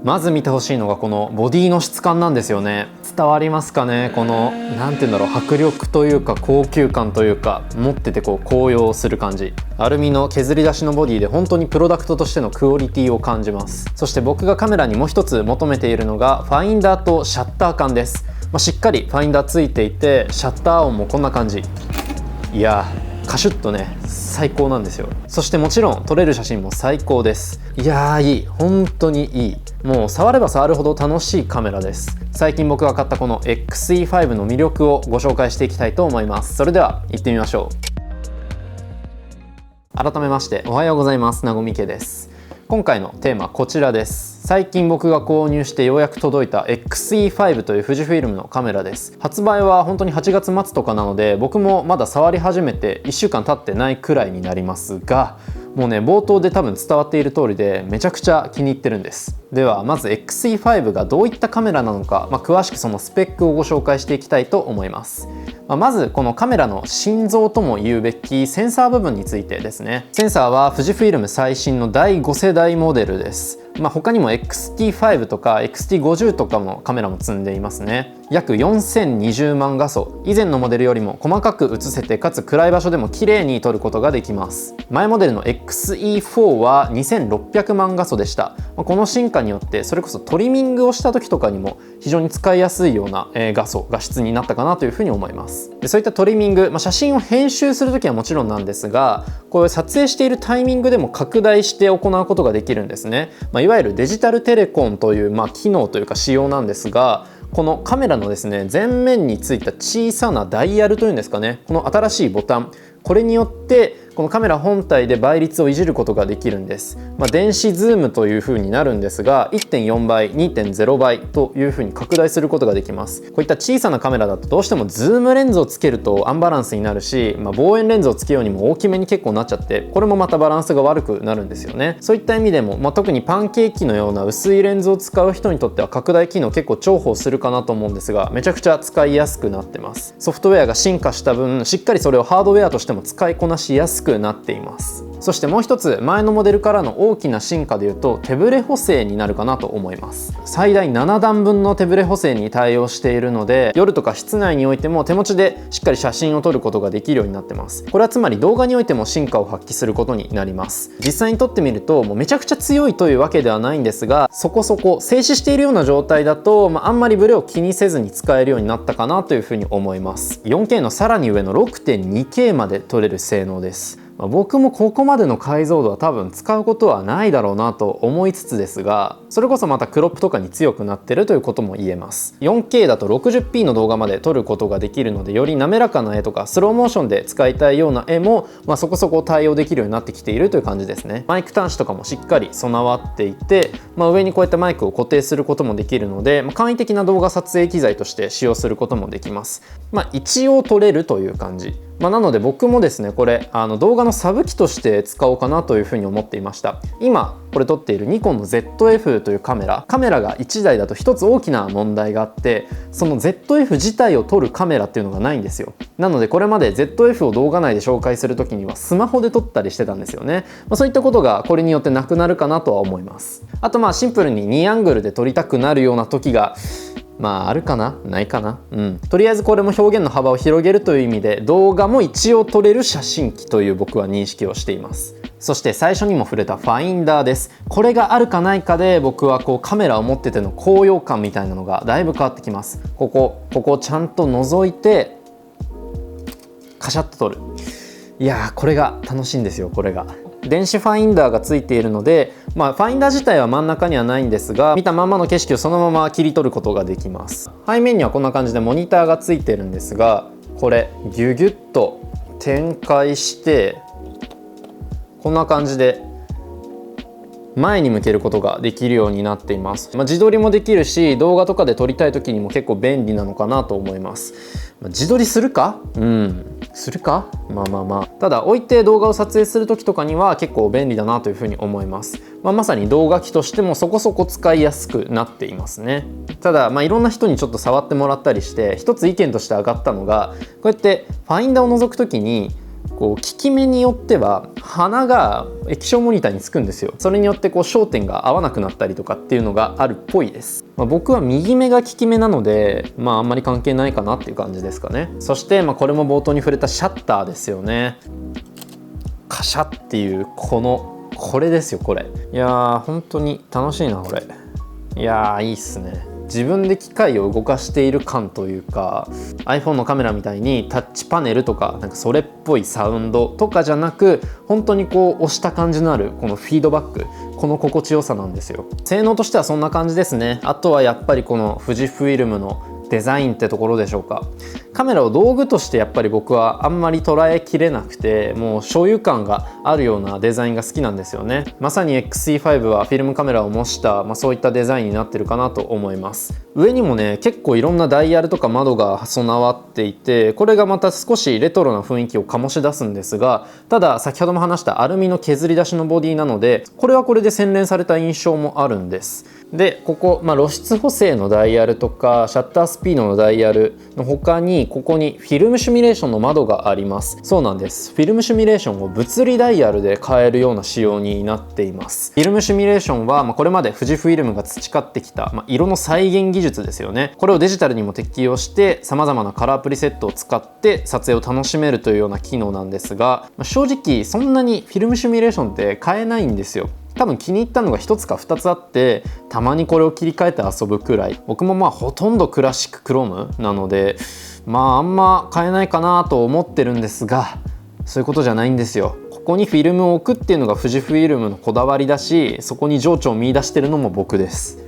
まず見てほしいのがこのボディの質感なんですよね。伝わりますかね。このなんて言うんだろう、迫力というか高級感というか、持っててこう高揚する感じ。アルミの削り出しのボディで本当にプロダクトとしてのクオリティを感じます。そして僕がカメラにもう一つ求めているのがファインダーとシャッター感です。しっかりファインダーついていて、シャッター音もこんな感じ。いやー、カシュッとね、最高なんですよ。そしてもちろん撮れる写真も最高です。いやー、いい、本当にいい。もう触れば触るほど楽しいカメラです。最近僕が買ったこの XE5 の魅力をご紹介していきたいと思います。それでは行ってみましょう。改めましておはようございます。なごみけです。今回のテーマはこちらです。最近僕が購入してようやく届いた XE5 という富士フイルムのカメラです。発売は本当に8月末とかなので、僕もまだ触り始めて1週間経ってないくらいになりますが、もうね、冒頭で多分伝わっている通りでめちゃくちゃ気に入ってるんです。ではまず XE5 がどういったカメラなのか、詳しくそのスペックをご紹介していきたいと思います。まずこのカメラの心臓とも言うべきセンサー部分についてですね。センサーは富士フイルム最新の第5世代モデルです。他にも XT5 とか XT50 とかのカメラも積んでいますね。約4020万画素、以前のモデルよりも細かく写せて、かつ暗い場所でも綺麗に撮ることができます。前モデルの XE4 は2600万画素でした。この進化によってそれこそトリミングをした時とかにも非常に使いやすいような画質になったかなというふうに思います。でそういったトリミング、写真を編集する時はもちろんなんですが、こういう撮影しているタイミングでも拡大して行うことができるんですね。いわゆるデジタルテレコンという、機能というか仕様なんですが、このカメラのですね、前面についた小さなダイヤルというんですかね、この新しいボタン、これによってこのカメラ本体で倍率をいじることができるんです。電子ズームという風になるんですが、 1.4 倍 2.0 倍という風に拡大することができます。こういった小さなカメラだとどうしてもズームレンズをつけるとアンバランスになるし、望遠レンズをつけようにも大きめに結構なっちゃって、これもまたバランスが悪くなるんですよね。そういった意味でも、特にパンケーキのような薄いレンズを使う人にとっては拡大機能結構重宝するかなと思うんですが、めちゃくちゃ使いやすくなってます。ソフトウェアが進化した分、しっかりそれをハードウェアとしても使いこなしやすくなっています。そしてもう一つ、前のモデルからの大きな進化でいうと手ブレ補正になるかなと思います。最大7段分の手ブレ補正に対応しているので、夜とか室内においても手持ちでしっかり写真を撮ることができるようになってます。これはつまり動画においても進化を発揮することになります。実際に撮ってみると、もうめちゃくちゃ強いというわけではないんですが、そこそこ静止しているような状態だと、あんまりブレを気にせずに使えるようになったかなというふうに思います。4K のさらに上の 6.2K まで撮れる性能です。僕もここまでの解像度は多分使うことはないだろうなと思いつつですが、それこそまたクロップとかに強くなってるということも言えます。 4K だと 60p の動画まで撮ることができるので、より滑らかな絵とかスローモーションで使いたいような絵も、そこそこ対応できるようになってきているという感じですね。マイク端子とかもしっかり備わっていて、上にこうやってマイクを固定することもできるので、簡易的な動画撮影機材として使用することもできます。一応撮れるという感じ。なので僕もですね、これ動画のサブ機として使おうかなというふうに思っていました。今これ撮っているニコンの ZF というカメラが1台だと一つ大きな問題があって、その ZF 自体を撮るカメラっていうのがないんですよ。なのでこれまで ZF を動画内で紹介する時にはスマホで撮ったりしてたんですよね。そういったことがこれによってなくなるかなとは思います。あとシンプルに2アングルで撮りたくなるような時があるかなないかな、とりあえずこれも表現の幅を広げるという意味で、動画も一応撮れる写真機という僕は認識をしています。そして最初にも触れたファインダーです。これがあるかないかで、僕はカメラを持ってての高揚感みたいなのがだいぶ変わってきます。ここをちゃんと覗いてカシャッと撮る。いやー、これが楽しいんですよ。これが電子ファインダーがついているので、ファインダー自体は真ん中にはないんですが、見たまんまの景色をそのまま切り取ることができます。背面にはこんな感じでモニターがついているんですが、これギュギュッと展開してこんな感じで前に向けることができるようになっています。自撮りもできるし、動画とかで撮りたい時にも結構便利なのかなと思います。自撮りするか？するか？ただ置いて動画を撮影する時とかには結構便利だなというふうに思います。まさに動画機としてもそこそこ使いやすくなっていますね。ただいろんな人にちょっと触ってもらったりして、一つ意見として上がったのが、こうやってファインダーを覗く時にこう効き目によっては鼻が液晶モニターにつくんですよ。それによってこう焦点が合わなくなったりとかっていうのがあるっぽいです。僕は右目が効き目なのであんまり関係ないかなっていう感じですかね。そしてこれも冒頭に触れたシャッターですよね。カシャっていうこれですよ、これ。いやー本当に楽しいなこれ。いやーいいっすね。自分で機械を動かしている感というか iPhone のカメラみたいにタッチパネルとかそれっぽいサウンドとかじゃなく、本当にこう押した感じのあるこのフィードバック、この心地よさなんですよ。性能としてはそんな感じですね。あとはやっぱりこの富士フイルムのデザインってところでしょうか。カメラを道具としてやっぱり僕はあんまり捉えきれなくて、もう所有感があるようなデザインが好きなんですよね。まさに XE5 はフィルムカメラを模した、そういったデザインになってるかなと思います。上にもね結構いろんなダイヤルとか窓が備わっていて、これがまた少しレトロな雰囲気を醸し出すんですが、ただ先ほども話したアルミの削り出しのボディなので、これはこれで洗練された印象もあるんです。でここ、露出補正のダイヤルとかシャッタースピードのダイヤルの他に、ここにフィルムシミュレーションの窓があります。そうなんです。フィルムシミュレーションを物理ダイヤルで変えるような仕様になっています。フィルムシミュレーションは、これまで富士フイルムが培ってきた、色の再現技術ですよね。これをデジタルにも適用してさまざまなカラープリセットを使って撮影を楽しめるというような機能なんですが、正直そんなにフィルムシミュレーションって変えないんですよ。多分気に入ったのが1つか2つあって、たまにこれを切り替えて遊ぶくらい。僕もほとんどクラシッククロームなのであんま変えないかなと思ってるんですが、そういうことじゃないんですよ。ここにフィルムを置くっていうのが富士フイルムのこだわりだし、そこに情緒を見出してるのも僕です。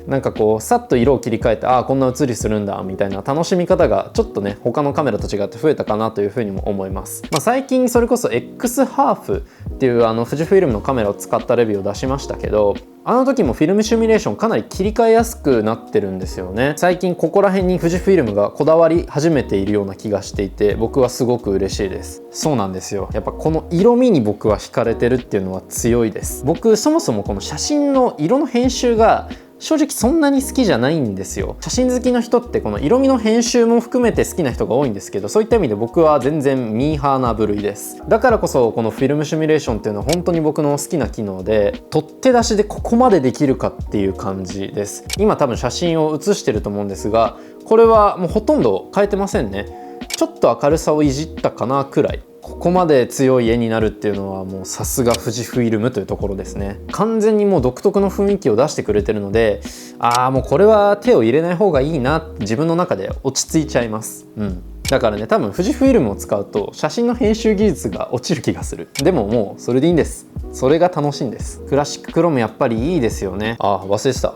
さっと色を切り替えて、こんな写りするんだみたいな楽しみ方がちょっとね他のカメラと違って増えたかなというふうにも思います。最近それこそ X ハーフっていう富士フイルムのカメラを使ったレビューを出しましたけど、あの時もフィルムシミュレーションかなり切り替えやすくなってるんですよね。最近ここら辺に富士フイルムがこだわり始めているような気がしていて、僕はすごく嬉しいです。そうなんですよ。やっぱこの色味に僕は惹かれてるっていうのは強いです。僕そもそもこの写真の色の編集が正直そんなに好きじゃないんですよ。写真好きの人ってこの色味の編集も含めて好きな人が多いんですけど、そういった意味で僕は全然ミーハーな部類です。だからこそこのフィルムシミュレーションっていうのは本当に僕の好きな機能で、取っ手出しでここまでできるかっていう感じです。今多分写真を写してると思うんですが、これはもうほとんど変えてませんね。ちょっと明るさをいじったかなくらい。ここまで強い絵になるっていうのはもうさすが富士フイルムというところですね。完全にもう独特の雰囲気を出してくれてるので、もうこれは手を入れない方がいいなって自分の中で落ち着いちゃいます。だからね、多分富士フイルムを使うと写真の編集技術が落ちる気がする。でももうそれでいいんです。それが楽しいんです。クラシッククロムやっぱりいいですよね。忘れてた。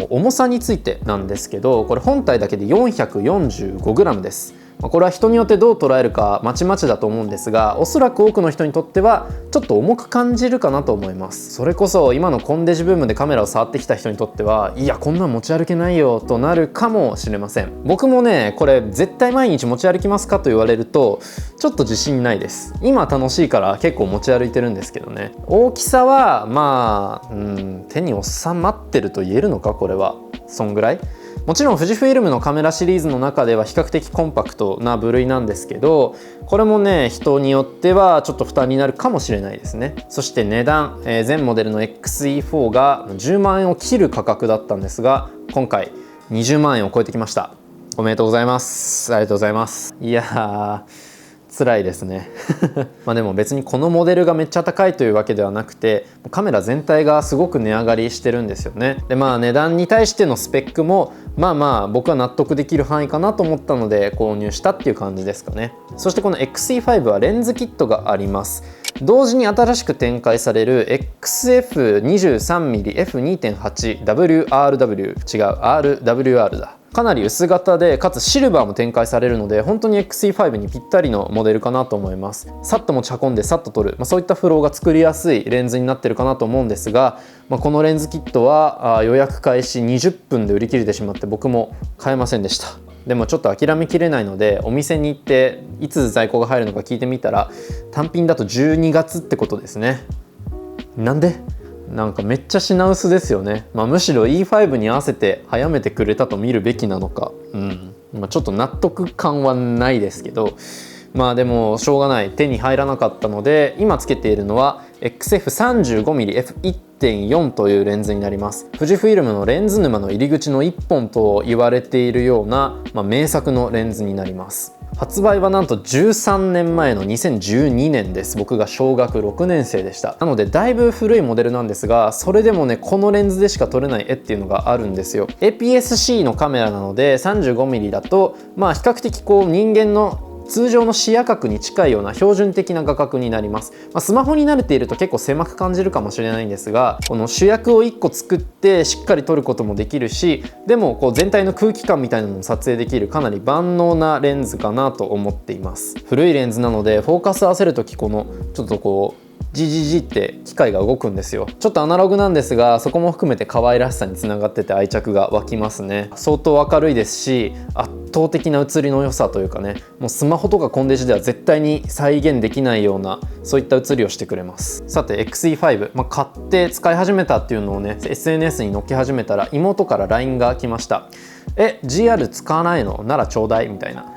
重さについてなんですけど、これ本体だけで 445g です。これは人によってどう捉えるかまちまちだと思うんですが、おそらく多くの人にとってはちょっと重く感じるかなと思います。それこそ今のコンデジブームでカメラを触ってきた人にとっては、いやこんなん持ち歩けないよとなるかもしれません。僕もねこれ絶対毎日持ち歩きますかと言われるとちょっと自信ないです。今楽しいから結構持ち歩いてるんですけどね。大きさは手に収まってると言えるのか、これはそんぐらい。もちろん富士フイルムのカメラシリーズの中では比較的コンパクトな部類なんですけど、これもね人によってはちょっと負担になるかもしれないですね。そして値段、全モデルの XE4 が10万円を切る価格だったんですが、今回20万円を超えてきました。おめでとうございます。ありがとうございます。いやー辛いですねでも別にこのモデルがめっちゃ高いというわけではなくて、カメラ全体がすごく値上がりしてるんですよね。で値段に対してのスペックも僕は納得できる範囲かなと思ったので購入したっていう感じですかね。そしてこの XE5 はレンズキットがあります。同時に新しく展開される XF23mmF2.8WRW 違う RWR だ。かなり薄型でかつシルバーも展開されるので、本当に XE5 にぴったりのモデルかなと思います。さっと持ち運んでさっと撮る、そういったフローが作りやすいレンズになってるかなと思うんですが、このレンズキットは予約開始20分で売り切れてしまって僕も買えませんでした。でもちょっと諦めきれないので、お店に行っていつ在庫が入るのか聞いてみたら、単品だと12月ってことですね。なんでなんかめっちゃ品薄ですよね。むしろ E5 に合わせて早めてくれたと見るべきなのか、ちょっと納得感はないですけど、まあでもしょうがない、手に入らなかったので今つけているのは XF35mmF1.4 というレンズになります。富士フイルムのレンズ沼の入り口の一本と言われているような、名作のレンズになります。発売はなんと13年前の2012年です。僕が小学6年生でした。なのでだいぶ古いモデルなんですが、それでもねこのレンズでしか撮れない絵っていうのがあるんですよ。 APS-C のカメラなので 35mm だと比較的人間の通常の視野角に近いような標準的な画角になります。スマホに慣れていると結構狭く感じるかもしれないんですが、この主役を1個作ってしっかり撮ることもできるし、でも全体の空気感みたいなのも撮影できるかなり万能なレンズかなと思っています。古いレンズなのでフォーカス合わせる時ちょっとジジジって機械が動くんですよ。ちょっとアナログなんですが、そこも含めて可愛らしさにつながってて愛着が湧きますね。相当明るいですし、圧倒的な写りの良さというかね、もうスマホとかコンデジでは絶対に再現できないようなそういった写りをしてくれます。さて XE5、買って使い始めたっていうのをね SNS に載っけ始めたら妹から LINE が来ました。GR 使わないのならちょうだいみたいな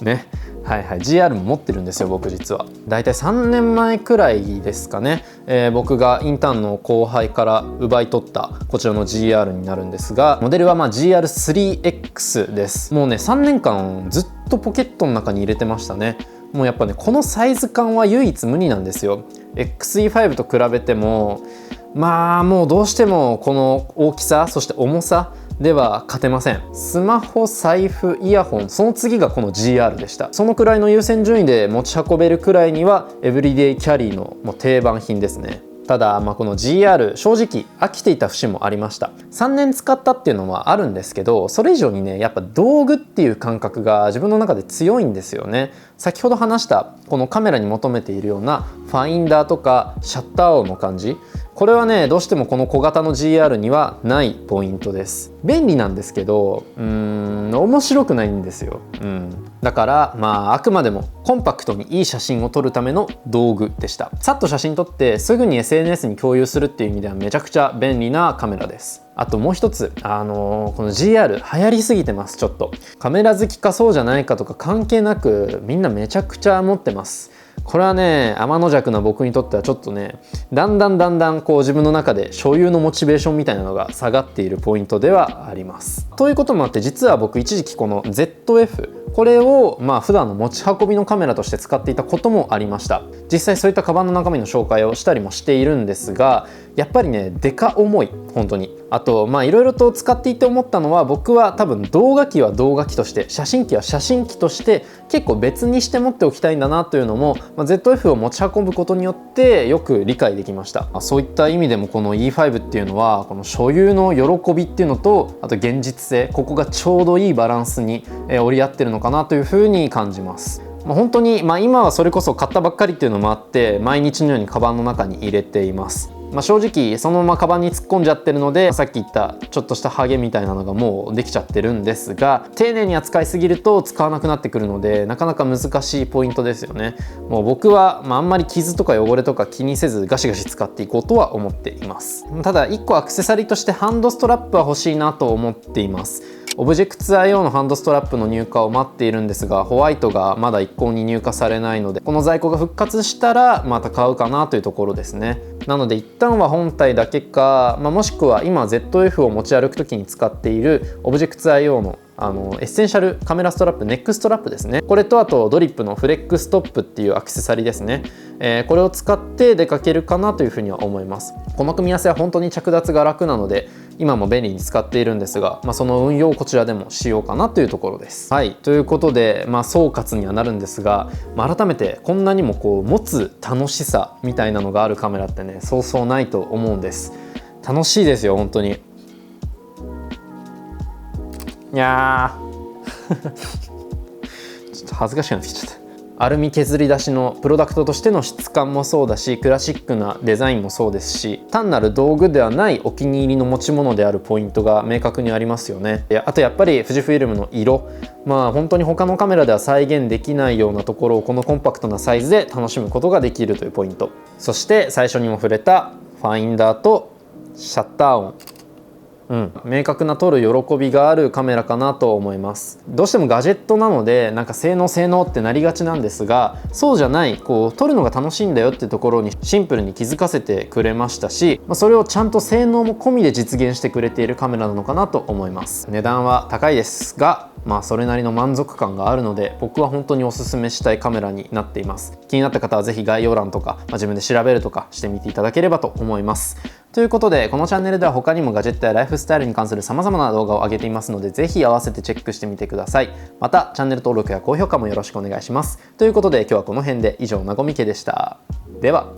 ね。GR も持ってるんですよ僕実は。だいたい3年前くらいですかね、僕がインターンの後輩から奪い取ったこちらの GR になるんですが、モデルはGR3X です。もうね3年間ずっとポケットの中に入れてましたね。もうやっぱねこのサイズ感は唯一無二なんですよ。 XE5 と比べてももうどうしてもこの大きさそして重さでは勝てません。スマホ、財布、イヤホン、その次がこの GR でした。そのくらいの優先順位で持ち運べるくらいにはエブリデイキャリーのもう定番品ですね。ただこの GR 正直飽きていた節もありました。3年使ったっていうのはあるんですけど、それ以上にねやっぱ道具っていう感覚が自分の中で強いんですよね。先ほど話したこのカメラに求めているようなファインダーとかシャッター音の感じ、これはねどうしてもこの小型の GR にはないポイントです。便利なんですけど面白くないんですよ。だからあくまでもコンパクトにいい写真を撮るための道具でした。さっと写真撮ってすぐに SNS に共有するっていう意味ではめちゃくちゃ便利なカメラです。あともう一つ、この GR 流行りすぎてます。ちょっとカメラ好きかそうじゃないかとか関係なくみんなめちゃくちゃ持ってます。これはね天の弱な僕にとってはちょっとねだんだん自分の中で所有のモチベーションみたいなのが下がっているポイントではあります。ということもあって実は僕一時期この ZF これを普段の持ち運びのカメラとして使っていたこともありました。実際そういったカバンの中身の紹介をしたりもしているんですが、やっぱりねデカ重い本当に。あといろいろと使っていて思ったのは、僕は多分動画機は動画機として写真機は写真機として結構別にして持っておきたいんだなというのも、ZF を持ち運ぶことによってよく理解できました。そういった意味でもこの E5 っていうのはこの所有の喜びっていうのと、あと現実性、ここがちょうどいいバランスに折り合ってるのかなというふうに感じます。本当に今はそれこそ買ったばっかりっていうのもあって毎日のようにカバンの中に入れています。正直そのままカバンに突っ込んじゃってるので、さっき言ったちょっとしたハゲみたいなのがもうできちゃってるんですが、丁寧に扱いすぎると使わなくなってくるのでなかなか難しいポイントですよね。もう僕はあんまり傷とか汚れとか気にせずガシガシ使っていこうとは思っています。ただ1個アクセサリーとしてハンドストラップは欲しいなと思っています。オブジェクツ IO のハンドストラップの入荷を待っているんですが、ホワイトがまだ一向に入荷されないので、この在庫が復活したらまた買うかなというところですね。なので一旦は本体だけか、もしくは今 ZF を持ち歩く時に使っているオブジェクツ IO のエッセンシャルカメラストラップ、ネックストラップですね。これとあとドリップのフレックストップっていうアクセサリーですね。これを使って出かけるかなというふうには思います。この組み合わせは本当に着脱が楽なので今も便利に使っているんですが、その運用をこちらでもしようかなというところです。はい、ということで、総括にはなるんですが、改めてこんなにも持つ楽しさみたいなのがあるカメラってねそうそうないと思うんです。楽しいですよ本当に。いやちょっと恥ずかしくなってきちゃった。アルミ削り出しのプロダクトとしての質感もそうだし、クラシックなデザインもそうですし、単なる道具ではないお気に入りの持ち物であるポイントが明確にありますよね。あとやっぱり富士フイルムの色、本当に他のカメラでは再現できないようなところをこのコンパクトなサイズで楽しむことができるというポイント。そして最初にも触れたファインダーとシャッター音。明確な撮る喜びがあるカメラかなと思います。どうしてもガジェットなのでなんか性能ってなりがちなんですが、そうじゃない撮るのが楽しいんだよっていうところにシンプルに気づかせてくれましたし、それをちゃんと性能も込みで実現してくれているカメラなのかなと思います。値段は高いですが、それなりの満足感があるので、僕は本当におすすめしたいカメラになっています。気になった方は是非概要欄とか、自分で調べるとかしてみていただければと思います。ということで、このチャンネルでは他にもガジェットやライフスタイルに関する様々な動画を上げていますので、ぜひ合わせてチェックしてみてください。またチャンネル登録や高評価もよろしくお願いします。ということで、今日はこの辺で。以上、なごみけでした。では。